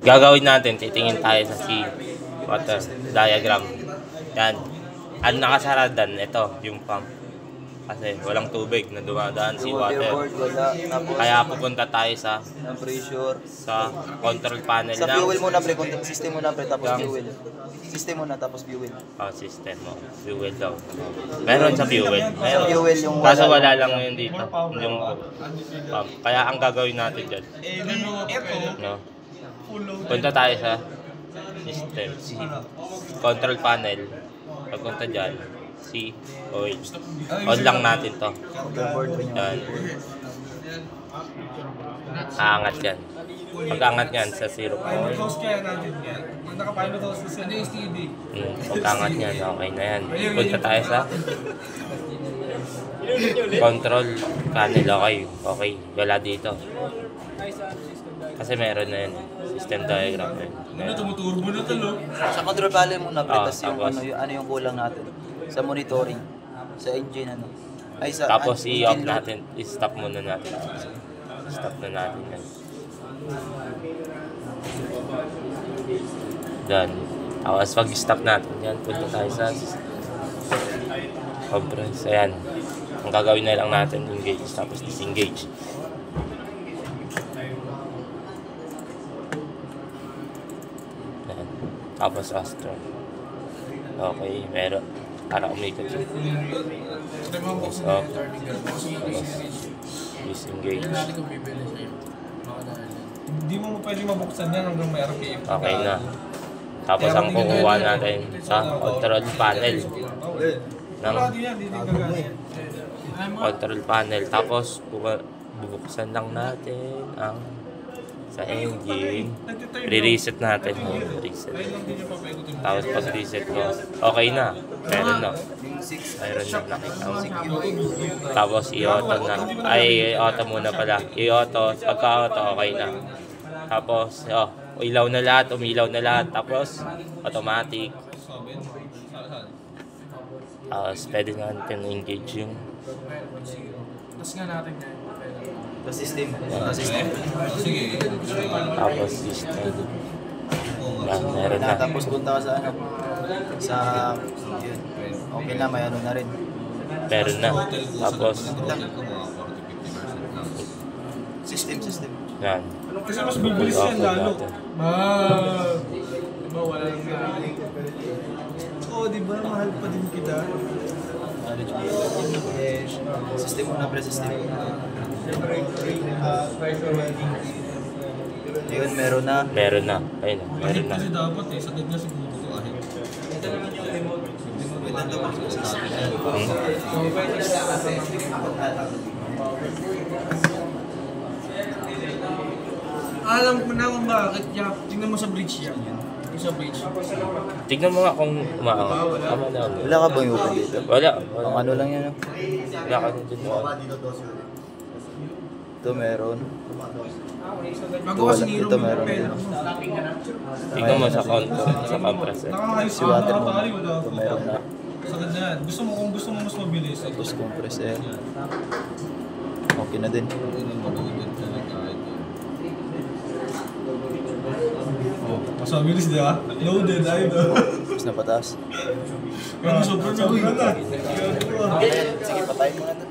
Gagawin natin, titingin tayo sa sea water diagram. Yan. Ang nakasaradan, ito, yung pump. Kasi walang tubig na dumadaan sea water. Kaya pupunta tayo sa pressure, sa control panel sa na. fuel muna pre, system muna pre, tapos fuel. System muna tapos fuel. Oh, system mo. Fuel daw. Meron sa fuel. Meron. Fuel yung Kaso wala lang ngayon dito. Yung pump. Kaya ang gagawin natin dyan. No? Punta tayo sa system. Control panel. Pagpunta dyan. Si oil. On lang natin to. Yan. Aangat yan. Pag-angat yan sa 0. Pag-angat yan, okay na yan. Punta tayo sa control panel. Okay. Wala dito. Kasi meron na yan. System diagram. Tumuturbo na talo. Sa control panel muna pre, tapos yung tapos ano yung kulang natin. Sa monitoring, sa engine ano. Ay sa tapos i-off natin. I-stop muna natin. Stop na natin yan. Done. Tapos pag-stop natin yan, punta tayo sa compress. Ayan. Ang gagawin na lang natin, engage. Tapos disengage. Ayan. Tapos astro. Okay, meron. Para umikot siya. Tapos off. Tapos disengage. Hindi mo pwede mabuksan yan hanggang may RPM. Okay na. Tapos ang kukuha natin sa control panel. Control panel. Tapos bubuksan lang natin ang sa engine. Re-reset natin. Reset. Tapos pag reset ko, okay na. Meron na. Meron na nakita mo. Tapos i-auto na. Ay, i-auto muna pala. I-auto. Pagka-auto, okay na. Tapos, ilaw na lahat, umilaw na lahat. Tapos, automatic. Tapos, pwede natin engage yung Tapos nga natin yan. sa system. tapos system. Yan, meron na. Tapos punta ka sa ano, sa yun. Okay na, may ano na rin. Meron na. Tapos, System. yan. Kasi mas bibilis yan lalo. Diba wala lang na. Oo, diba mahal pa din kita. System muna pre, system. Ayun, meron na. Meron na. Ayun, meron na. Kasi dapat sakit niya siguro ito kahit. Alam ko na kung bakit yan. Tingnan mo sa bridge yan. Yung sa bridge. Tignan mo nga kung umaangat. Tama na. Wala ka bang open dito? Wala. Ang ano lang yan. Wala ka dito. Ito meron. Magawa si Nero. Ito meron. Tignan mo sa compressor. Si water mo. Ito meron na. Sagad na yan. Kung gusto mo mas mabilis. Tapos compressor. Okay na din. Mas mabilis di ba? Loaded, idol. Tapos napataas. Pero sobrang na. Sige, patayin mo na doon.